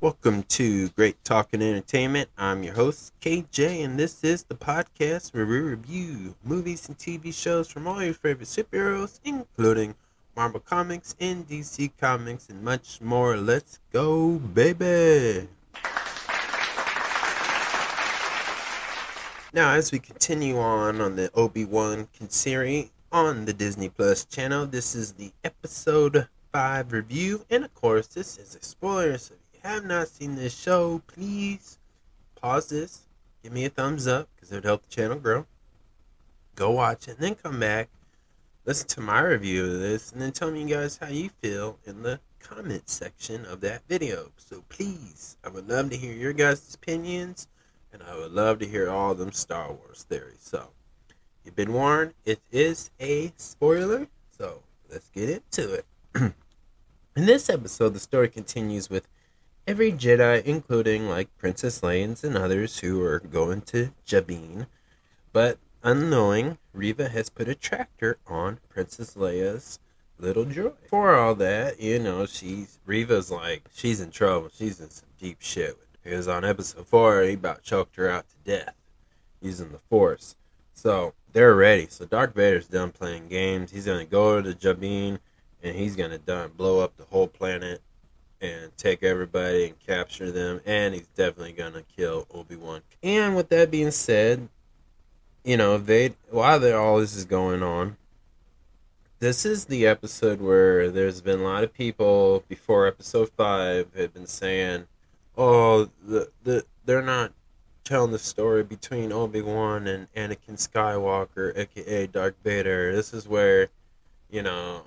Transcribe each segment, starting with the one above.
Welcome to Great Talking Entertainment. I'm your host, KJ, and this is the podcast where we review movies and TV shows from all your favorite superheroes, including Marvel Comics and DC Comics, and much more. Let's go, baby! Now, as we continue on the Obi-Wan series on the Disney Plus channel, this is the episode 5 review, and of course, this is a spoiler, so if you have not seen this show, please pause this, give me a thumbs up, because it would help the channel grow. Go watch it, and then come back, listen to my review of this, and then tell me, you guys, how you feel in the comment section of that video. So please, I would love to hear your guys' opinions, and I would love to hear all them Star Wars theories. So, you've been warned, it is a spoiler, so let's get into it. In this episode, the story continues with every Jedi, including like Princess Leia and others who are going to Jabin, but unknowing, Reva has put a tracker on Princess Leia's little droid. For all that, Reva's like, she's in trouble. She's in some deep shit. Because on episode 4, he about choked her out to death using the Force. So they're ready. So Darth Vader's done playing games. He's gonna go to Jabin, and he's gonna blow up the whole planet and take everybody and capture them. And he's definitely gonna kill Obi-Wan. And with that being said, while all this is going on, this is the episode where there's been a lot of people before episode 5 have been saying, oh, they're not telling the story between Obi-Wan and Anakin Skywalker, aka Darth Vader. This is where, you know,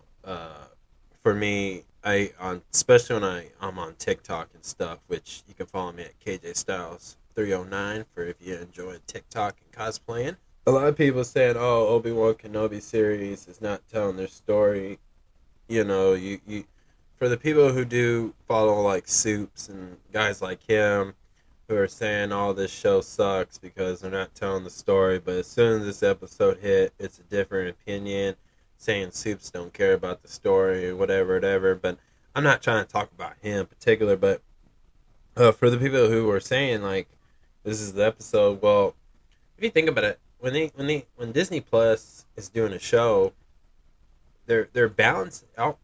for me, especially when I'm on TikTok and stuff, which you can follow me at KJ Styles 309 for if you enjoy TikTok and cosplaying. A lot of people saying, "Oh, Obi-Wan Kenobi series is not telling their story." You for the people who do follow like Soups and guys like him who are saying all this show sucks because they're not telling the story, but as soon as this episode hit, it's a different opinion, saying Soups don't care about the story or whatever. But I'm not trying to talk about him in particular, but for the people who are saying like this is the episode, well, if you think about it, when Disney Plus is doing a show, they're balanced out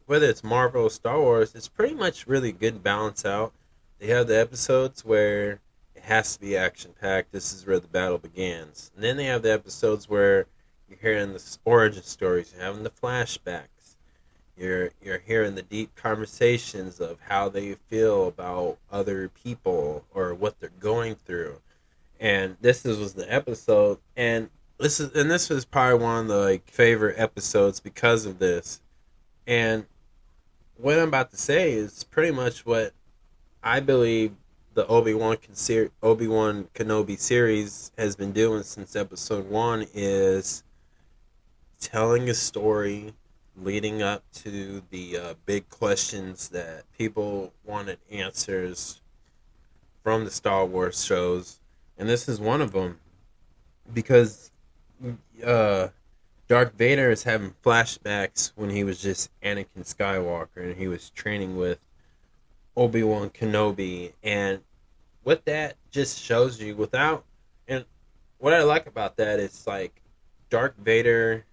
whether it's Marvel or Star Wars, it's pretty much really good balance out. They have the episodes where it has to be action packed. This is where the battle begins, and then they have the episodes where you're hearing the origin stories, you're having the flashbacks, you're hearing the deep conversations of how they feel about other people or what they're going through. And was the episode, and this was probably one of the like favorite episodes because of this. And what I'm about to say is pretty much what I believe the Obi-Wan Kenobi series has been doing since episode 1 is telling a story leading up to the big questions that people wanted answers from the Star Wars shows, and this is one of them because Darth Vader is having flashbacks when he was just Anakin Skywalker and he was training with Obi-Wan Kenobi, and what that just shows you and what I like about that is like Darth Vader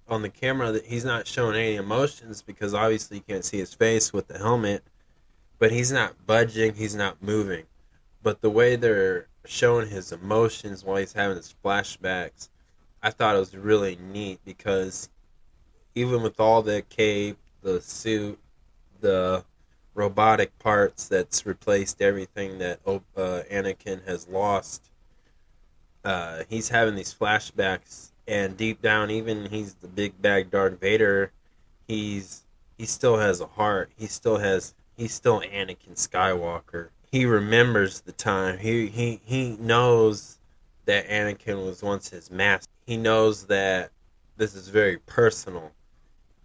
on the camera, that he's not showing any emotions because obviously you can't see his face with the helmet, but he's not budging, he's not moving. But the way they're showing his emotions while he's having his flashbacks, I thought it was really neat because even with all the cape, the suit, the robotic parts that's replaced everything that Anakin has lost, he's having these flashbacks, and deep down, even he's the big bad Darth Vader, he still has a heart. He's still Anakin Skywalker. He remembers the time. He knows that Anakin was once his master. He knows that this is very personal.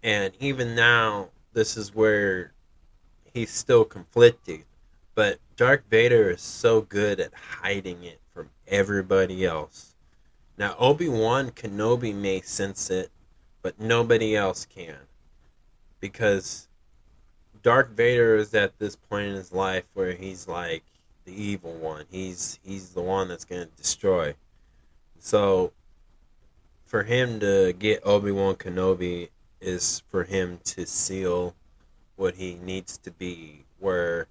And even now, this is where he's still conflicted. But Darth Vader is so good at hiding it from everybody else. Now, Obi-Wan Kenobi may sense it, but nobody else can. Because Darth Vader is at this point in his life where he's like the evil one. He's the one that's going to destroy. So for him to get Obi-Wan Kenobi is for him to seal what he needs to be, where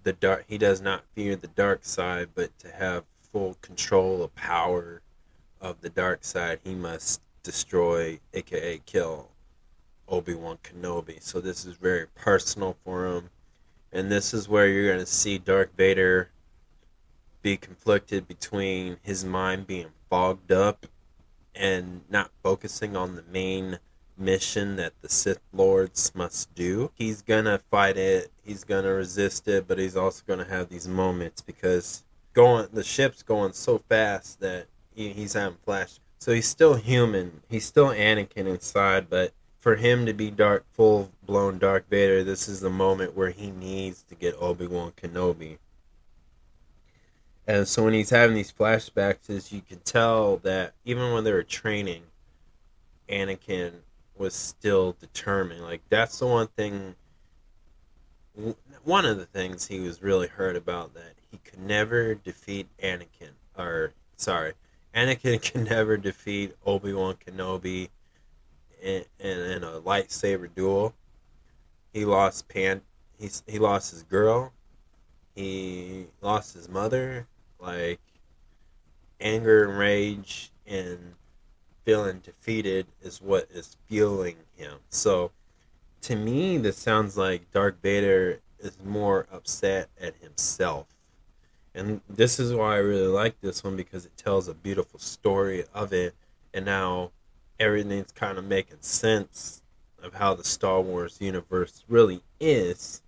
the dark he does not fear the dark side, but to have full control of power of the dark side, he must destroy, aka kill, Obi-Wan Kenobi. So this is very personal for him. And this is where you're going to see Darth Vader be conflicted between his mind being fogged up and not focusing on the main mission that the Sith Lords must do. He's gonna fight it, he's gonna resist it, but he's also gonna have these moments because the ship's going so fast that he's having flash. So he's still human, he's still Anakin inside, but for him to be full blown Darth Vader, this is the moment where he needs to get Obi-Wan Kenobi. And so when he's having these flashbacks, you can tell that even when they were training, Anakin was still determined. Like, that's the one of the things he was really hurt about, that he could never defeat Anakin. Anakin can never defeat Obi-Wan Kenobi in a lightsaber duel. He lost he lost his girl. He lost his mother. Like, anger and rage and feeling defeated is what is fueling him. So to me, this sounds like Darth Vader is more upset at himself. And this is why I really like this one, because it tells a beautiful story of it, and now everything's kind of making sense of how the Star Wars universe really is,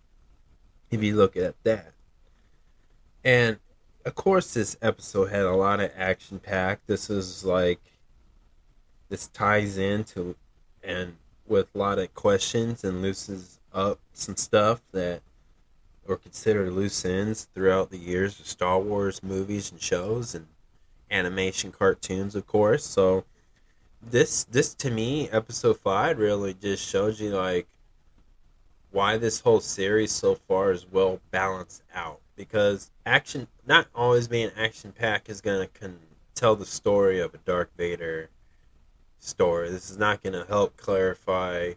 if you look at that. And of course, this episode had a lot of action packed. This ties into and with a lot of questions and loosens up some stuff that were considered loose ends throughout the years of Star Wars movies and shows and animation cartoons, of course. So this to me, episode 5 really just shows you like why this whole series so far is well balanced out, because action, not always being action packed, is going to tell the story of a Darth Vader story. This is not going to help clarify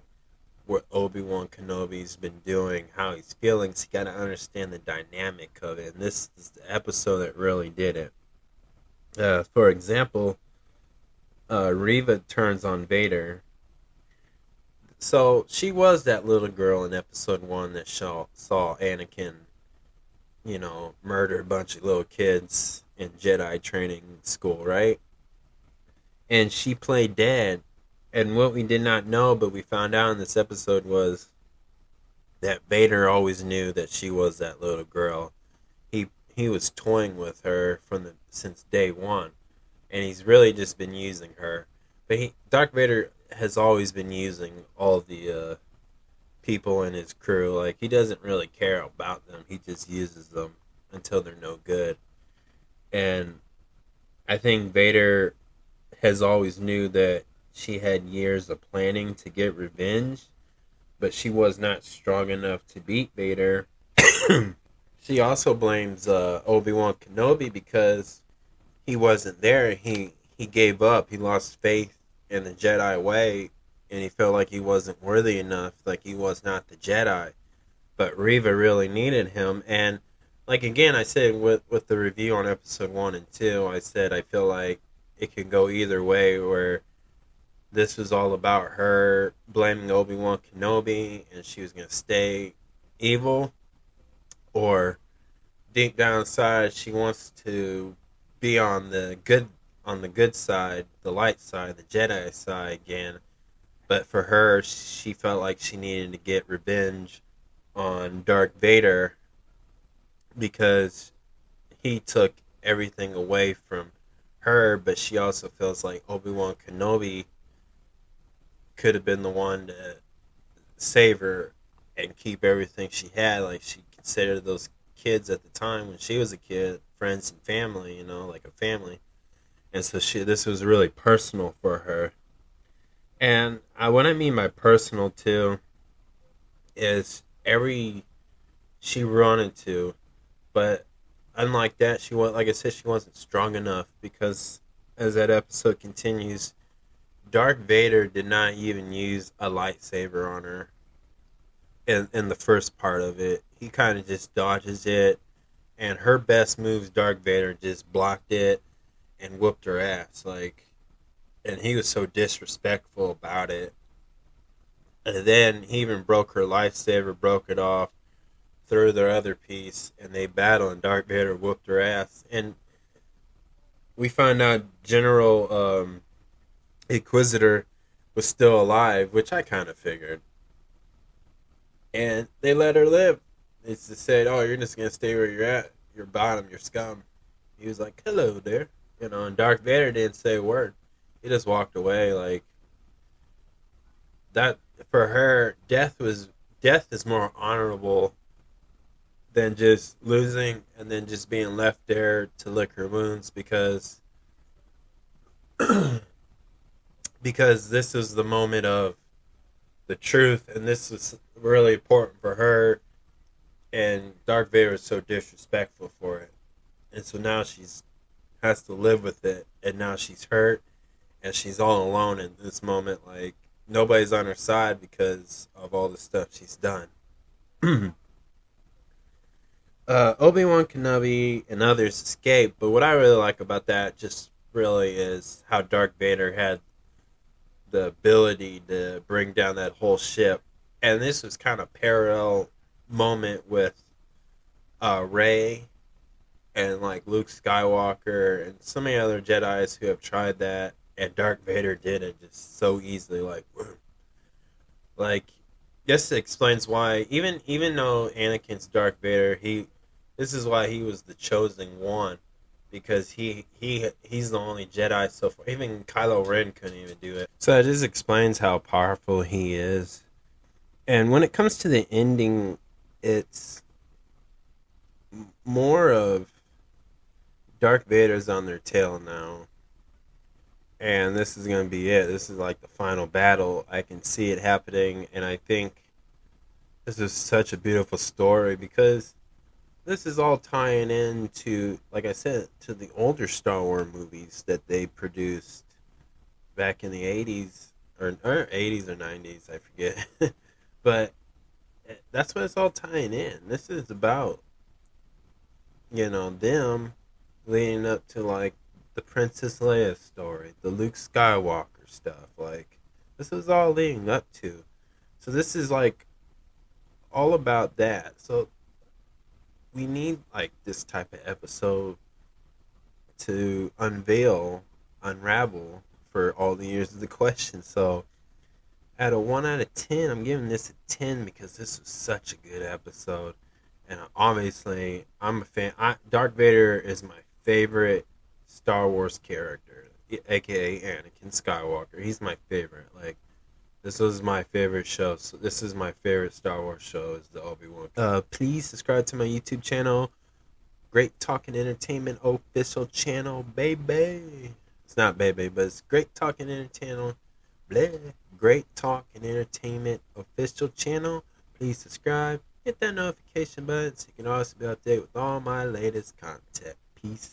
what Obi-Wan Kenobi's been doing, how he's feeling. So you got to understand the dynamic of it, and this is the episode that really did it. For example, Reva turns on Vader. So she was that little girl in episode 1 that saw Anakin, murder a bunch of little kids in Jedi training school, right? And she played dead. And what we did not know, but we found out in this episode, was that Vader always knew that she was that little girl. He was toying with her since day one, and he's really just been using her. But Darth Vader has always been using all the people in his crew. Like, he doesn't really care about them. He just uses them until they're no good. And I think Vader has always knew that she had years of planning to get revenge, but she was not strong enough to beat Vader. She also blames Obi-Wan Kenobi because he wasn't there. He gave up. He lost faith in the Jedi way, and he felt like he wasn't worthy enough, like he was not the Jedi. But Reva really needed him. And like, again, I said with the review on episode 1 and 2, I said I feel like it could go either way, where this was all about her blaming Obi-Wan Kenobi and she was going to stay evil, or deep down inside she wants to be on the good side, the light side, the Jedi side again. But for her, she felt like she needed to get revenge on Darth Vader because he took everything away from her. But she also feels like Obi-Wan Kenobi could have been the one to save her and keep everything she had. Like, she considered those kids at the time when she was a kid friends and family, like a family. And so this was really personal for her. And what I mean by personal too is every she wanted to, but unlike that, like I said, she wasn't strong enough because as that episode continues, Darth Vader did not even use a lightsaber on her in the first part of it. He kind of just dodges it, and her best moves, Darth Vader just blocked it and whooped her ass. Like, and he was so disrespectful about it. And then he even broke her lightsaber, broke it off, threw their other piece, and they battled, and Darth Vader whooped her ass. And we find out General Inquisitor was still alive, which I kind of figured. And they let her live. They just said, "Oh, you're just gonna stay where you're at. You're bottom. You're scum." He was like, "Hello there," And Darth Vader didn't say a word. He just walked away. Like that for her, death is more honorable than just losing and then just being left there to lick her wounds because this is the moment of the truth, and this was really important for her. And Darth Vader is so disrespectful for it, and so now she's has to live with it, and now she's hurt, and she's all alone in this moment. Like nobody's on her side because of all the stuff she's done. Obi-Wan Kenobi and others escape, but what I really like about that just really is how Darth Vader had the ability to bring down that whole ship. And this was kind of parallel moment with Rey and like Luke Skywalker and so many other Jedi's who have tried that, and Darth Vader did it just so easily. Like this explains why even though Anakin's Darth Vader, this is why he was the chosen one, because he's the only Jedi so far. Even Kylo Ren couldn't even do it. So it just explains how powerful he is. And when it comes to the ending, it's more of Darth Vader's on their tail now. And this is going to be it. This is like the final battle. I can see it happening, and I think this is such a beautiful story because this is all tying into, like I said, to the older Star Wars movies that they produced back in the 80s, or 80s or 90s, I forget. But that's what it's all tying in. This is about, them leading up to, like, the Princess Leia story, the Luke Skywalker stuff. Like, this is all leading up to. So this is, like, all about that. So we need like this type of episode to unravel for all the years of the question. So at a 1 out of 10, I'm giving this a 10 because this was such a good episode. And obviously, I'm a fan. Darth Vader is my favorite Star Wars character, aka Anakin Skywalker. He's my favorite. Like, this was my favorite show. So this is my favorite Star Wars show, is the Obi-Wan. Please subscribe to my YouTube channel. Great Talking Entertainment official channel, baby. It's not baby, but it's Great Talking Entertainment. Blah. Great Talking Entertainment official channel. Please subscribe. Hit that notification button so you can always be updated with all my latest content. Peace.